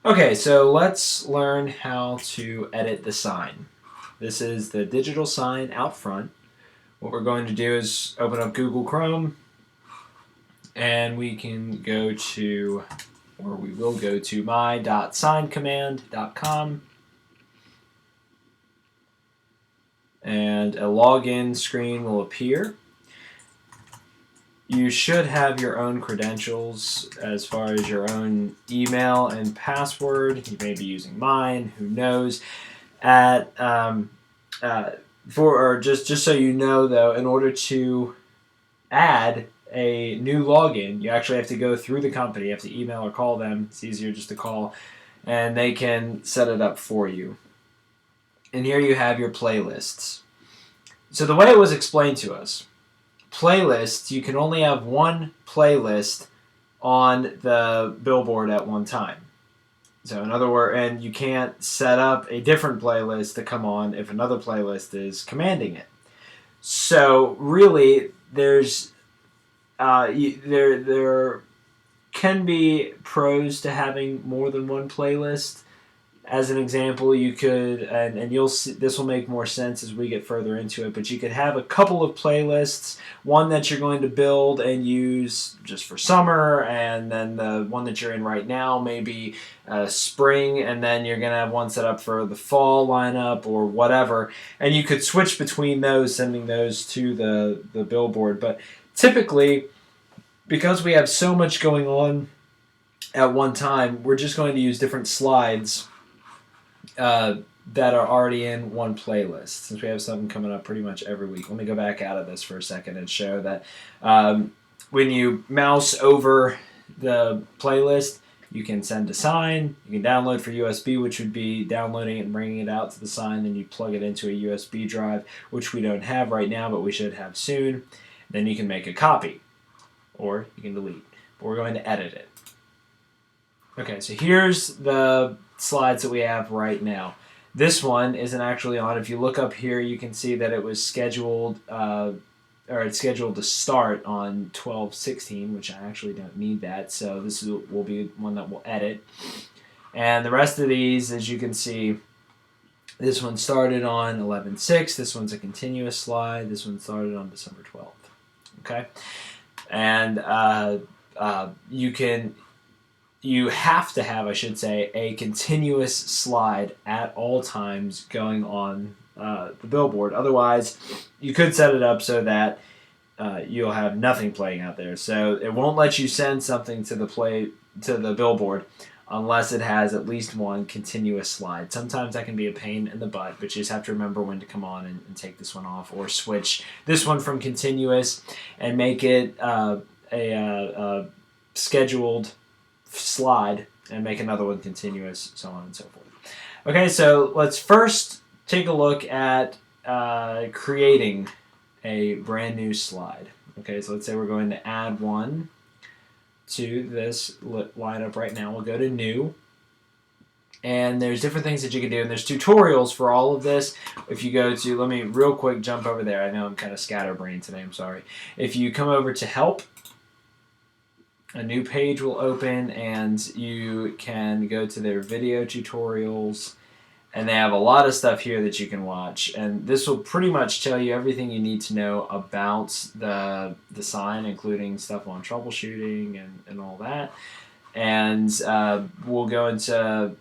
Okay, so let's learn how to edit the sign. This is the digital sign out front. What we're going to do is open up Google Chrome, and we can go to, or we will go to my.signcommand.com, and a login screen will appear. You should have your own credentials as far as your own email and password. You may be using mine, who knows. At just so you know, though, in order to add a new login, you actually have to go through the company. You have to email or call them. It's easier just to call, and they can set it up for you. And here you have your playlists. So the way it was explained to us, playlists, you can only have one playlist on the Billboard at one time. So in other words, and you can't set up a different playlist to come on if another playlist is commanding it. So really, there can be pros to having more than one playlist. As an example, you could, and you'll see, this will make more sense as we get further into it, but you could have a couple of playlists, one that you're going to build and use just for summer, and then the one that you're in right now, maybe spring, and then you're going to have one set up for the fall lineup or whatever, and you could switch between those, sending those to the Billboard. But typically, because we have so much going on at one time, we're just going to use different slides that are already in one playlist, since we have something coming up pretty much every week. Let me go back out of this for a second and show that when you mouse over the playlist, you can send a sign, you can download for USB, which would be downloading it and bringing it out to the sign, then you plug it into a USB drive, which we don't have right now, but we should have soon. Then you can make a copy, or you can delete, but we're going to edit it. Okay, so here's the slides that we have right now. This one isn't actually on. If you look up here, you can see that it was scheduled, or it's scheduled to start on 12/16, which I actually don't need that. So this will be one that we'll edit. And the rest of these, as you can see, this one started on 11/6. This one's a continuous slide. This one started on December 12th. Okay, and you have to have, I should say, a continuous slide at all times going on the Billboard. Otherwise, you could set it up so that you'll have nothing playing out there. So it won't let you send something to the Billboard unless it has at least one continuous slide. Sometimes that can be a pain in the butt, but you just have to remember when to come on and take this one off, or switch this one from continuous and make it a scheduled slide and make another one continuous, so on and so forth. Okay, so let's first take a look at creating a brand new slide. Okay, so let's say we're going to add one to this lineup right now. We'll go to new, and there's different things that you can do, and there's tutorials for all of this. If you go to, let me real quick jump over there. I know I'm kind of scatterbrained today, I'm sorry. If you come over to help, a new page will open, and you can go to their video tutorials, and they have a lot of stuff here that you can watch, and this will pretty much tell you everything you need to know about the sign, including stuff on troubleshooting and all that. And we'll go into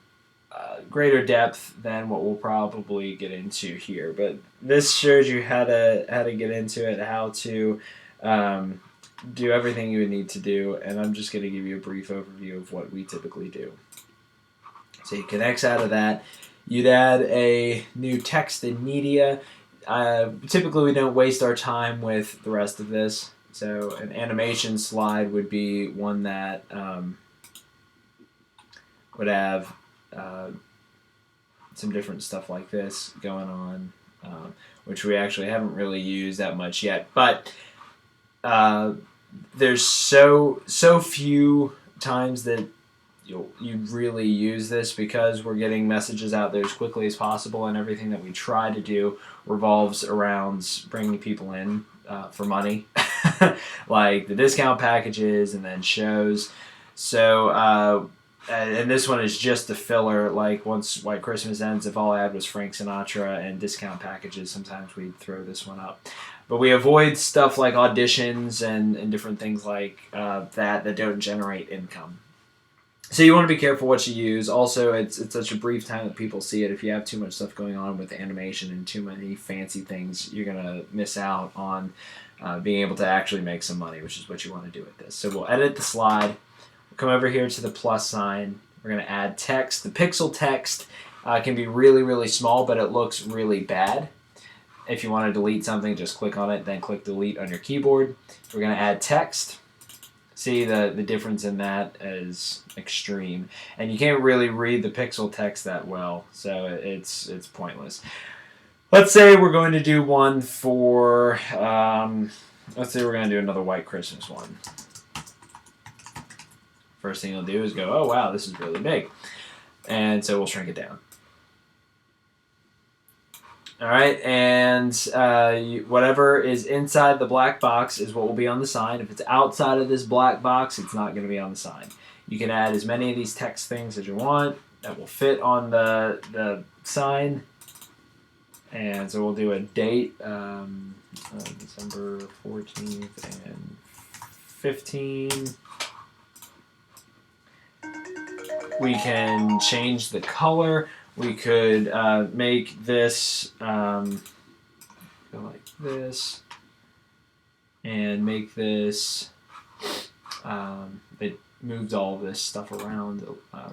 greater depth than what we'll probably get into here, but this shows you how to get into it, how to do everything you would need to do, and I'm just going to give you a brief overview of what we typically do. So you can X out of that. You'd add a new text and media. Typically we don't waste our time with the rest of this, so an animation slide would be one that would have some different stuff like this going on, which we actually haven't really used that much yet, but there's so few times that you really use this, because we're getting messages out there as quickly as possible, and everything that we try to do revolves around bringing people in for money, like the discount packages and then shows. So and this one is just the filler. Like once White Christmas ends, if all I had was Frank Sinatra and discount packages, sometimes we'd throw this one up. But we avoid stuff like auditions and different things like that don't generate income. So you want to be careful what you use. Also, it's such a brief time that people see it. If you have too much stuff going on with animation and too many fancy things, you're going to miss out on being able to actually make some money, which is what you want to do with this. So we'll edit the slide. We'll come over here to the plus sign. We're going to add text. The pixel text can be really, really small, but it looks really bad. If you want to delete something, just click on it, then click delete on your keyboard. We're going to add text. See, the difference in that is extreme. And you can't really read the pixel text that well, so it's pointless. Let's say we're going to do one for, let's say we're going to do another White Christmas one. First thing you'll do is go, oh wow, this is really big. And so we'll shrink it down. All right, and whatever is inside the black box is what will be on the sign. If it's outside of this black box, it's not going to be on the sign. You can add as many of these text things as you want that will fit on the sign. And so we'll do a date, December 14th and 15. We can change the color. We could make this go like this, and make this. It moved all this stuff around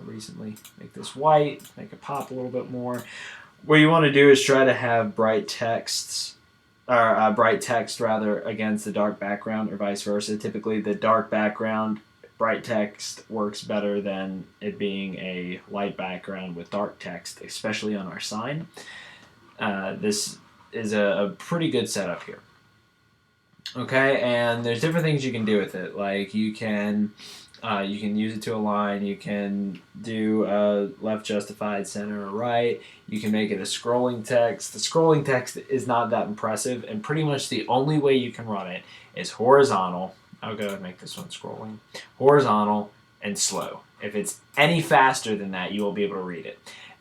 recently. Make this white. Make it pop a little bit more. What you want to do is try to have bright text rather against the dark background, or vice versa. Typically, the dark background, bright text works better than it being a light background with dark text, especially on our sign. This is a pretty good setup here. Okay, and there's different things you can do with it. Like you can use it to align. You can do left justified, center, or right. You can make it a scrolling text. The scrolling text is not that impressive, and pretty much the only way you can run it is horizontal. I'll go and make this one scrolling. Horizontal and slow. If it's any faster than that, you won't be able to read it.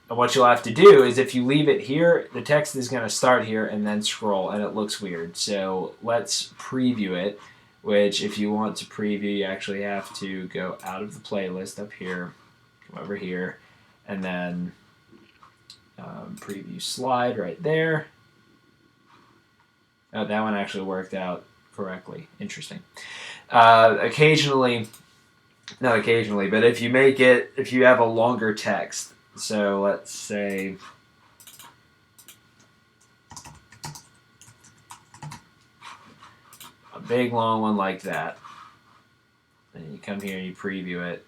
And what you'll have to do is if you leave it here, the text is going to start here and then scroll, and it looks weird. So let's preview it, which if you want to preview, you actually have to go out of the playlist up here, come over here, and then preview slide right there. Oh, that one actually worked out correctly. Interesting. Not occasionally, but if you have a longer text, so let's say a big long one like that, and you come here and you preview it.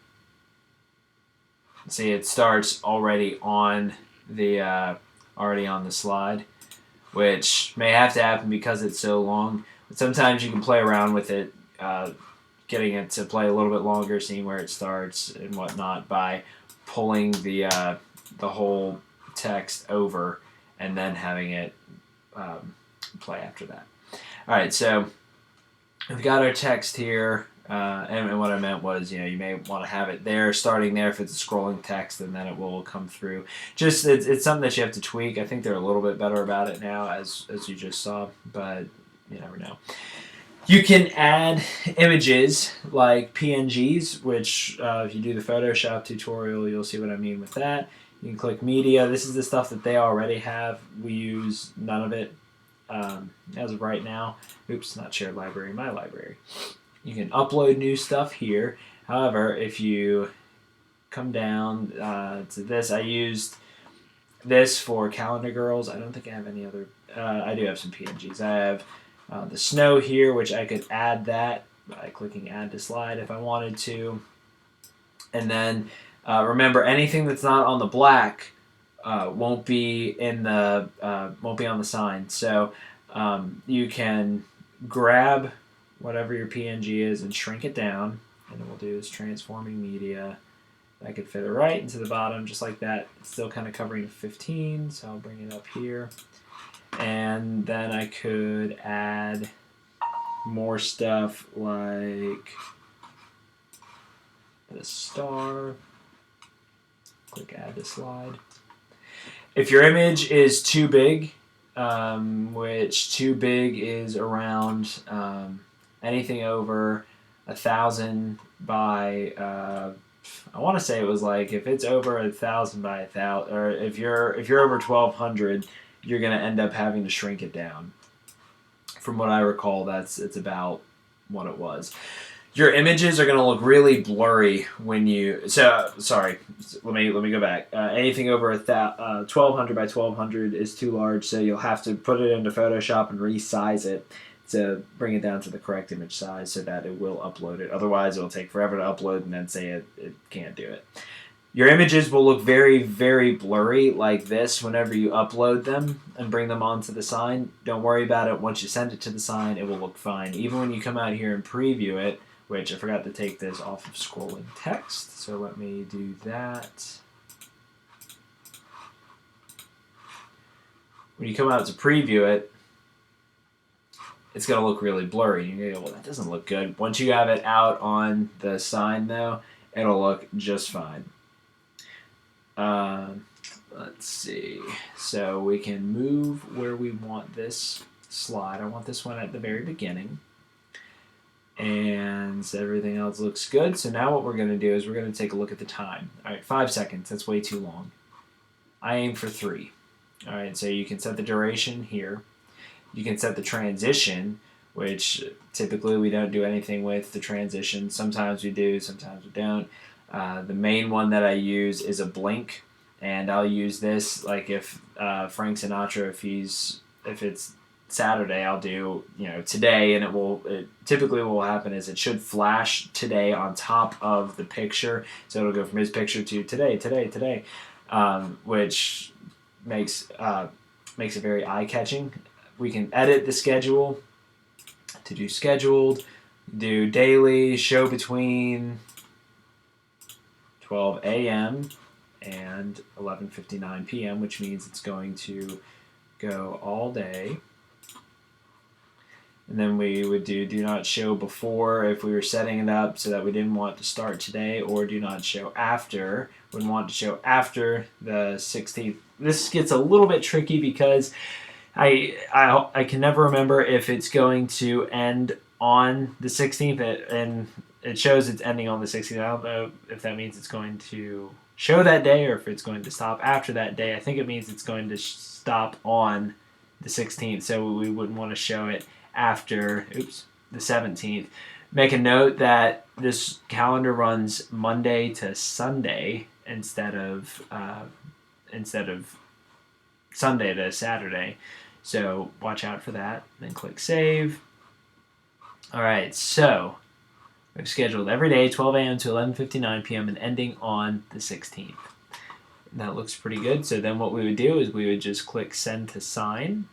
See, it starts already on the slide, which may have to happen because it's so long. But sometimes you can play around with it, getting it to play a little bit longer, seeing where it starts and whatnot by pulling the whole text over and then having it play after that. All right, so we've got our text here, and what I meant was, you may want to have it there, starting there if it's a scrolling text, and then it will come through. Just it's something that you have to tweak. I think they're a little bit better about it now, as you just saw, but you never know. You can add images like PNGs, which if you do the Photoshop tutorial, you'll see what I mean with that. You can click Media. This is the stuff that they already have. We use none of it as of right now. Oops, not shared library, my library. You can upload new stuff here. However, if you come down to this, I used this for Calendar Girls. I don't think I have any other. I do have some PNGs. I have the snow here, which I could add that by clicking Add to Slide if I wanted to. And then remember, anything that's not on the black won't be on the sign. So you can grab whatever your PNG is and shrink it down. And what we'll do is transforming media. I could fit it right into the bottom just like that. It's still kind of covering 15, so I'll bring it up here. And then I could add more stuff like the star. Click add to slide. If your image is too big, which too big is around anything over 1,000 by I want to say it was like if it's over 1,000 by 1,000, or if you're over 1,200, you're gonna end up having to shrink it down. From what I recall, it's about what it was. Your images are going to look really blurry when you. So sorry, let me go back. Anything over 1,200 by 1,200 is too large, so you'll have to put it into Photoshop and resize it to bring it down to the correct image size so that it will upload it. Otherwise, it'll take forever to upload and then say it can't do it. Your images will look very, very blurry like this whenever you upload them and bring them onto the sign. Don't worry about it. Once you send it to the sign, it will look fine. Even when you come out here and preview it, which I forgot to take this off of scrolling text, so let me do that. When you come out to preview it, it's going to look really blurry. You're going to go, well, that doesn't look good. Once you have it out on the sign, though, it'll look just fine. Let's see. So we can move where we want this slide. I want this one at the very beginning. And everything else looks good. So now what we're going to do is we're going to take a look at the time. All right, 5 seconds. That's way too long. I aim for 3. All right, so you can set the duration here. You can set the transition, which typically we don't do anything with the transition. Sometimes we do, sometimes we don't. The main one that I use is a blink, and I'll use this like if Frank Sinatra, if it's Saturday, I'll do today, and it typically what will happen is it should flash today on top of the picture, so it'll go from his picture to today, which makes it very eye-catching. We can edit the schedule to do scheduled, do daily, show between 12 a.m. and 11:59 p.m., which means it's going to go all day. And then we would do not show before if we were setting it up so that we didn't want to start today, or do not show after. Wouldn't want to show after the 16th. This gets a little bit tricky because I can never remember if it's going to end on the 16th, and it shows it's ending on the 16th. I don't know if that means it's going to show that day or if it's going to stop after that day. I think it means it's going to stop on the 16th, so we wouldn't want to show it after the 17th. Make a note that this calendar runs Monday to Sunday instead of Sunday to Saturday, so watch out for that. Then click save. All right, so we've scheduled every day 12 a.m. to 11:59 p.m. and ending on the 16th. And that looks pretty good. So then what we would do is we would just click send to sign.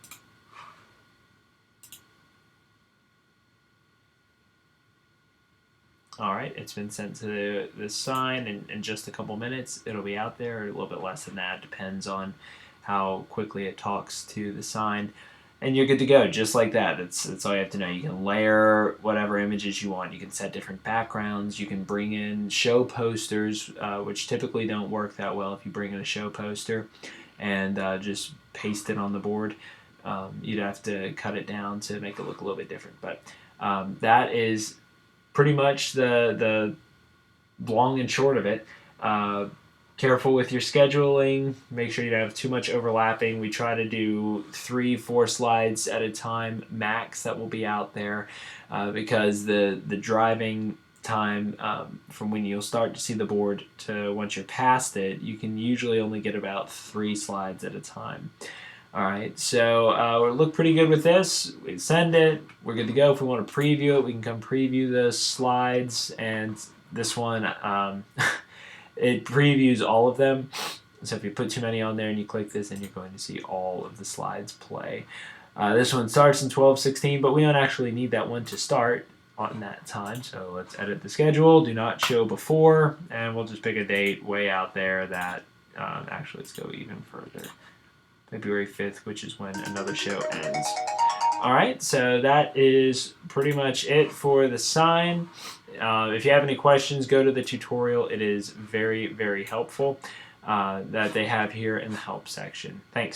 All right, it's been sent to the sign, and in just a couple minutes it'll be out there, or a little bit less than that, depends on how quickly it talks to the sign. And you're good to go, just like that. That's all you have to know. You can layer whatever images you want. You can set different backgrounds. You can bring in show posters, which typically don't work that well if you bring in a show poster and just paste it on the board. You'd have to cut it down to make it look a little bit different. But that is pretty much the long and short of it. Careful with your scheduling. Make sure you don't have too much overlapping. We try to do 3-4 slides at a time max that will be out there because the driving time from when you'll start to see the board to once you're past it, you can usually only get about 3 slides at a time. All right, so we look pretty good with this. We send it. We're good to go. If we want to preview it, we can come preview the slides. And this one, it previews all of them. So if you put too many on there and you click this, then you're going to see all of the slides play. This one starts in 12:16, but we don't actually need that one to start on that time. So let's edit the schedule. Do not show before, and we'll just pick a date way out there that actually, let's go even further. February 5th, which is when another show ends. All right, so that is pretty much it for the sign. If you have any questions, go to the tutorial. It is very, very helpful. that they have here in the help section. Thanks.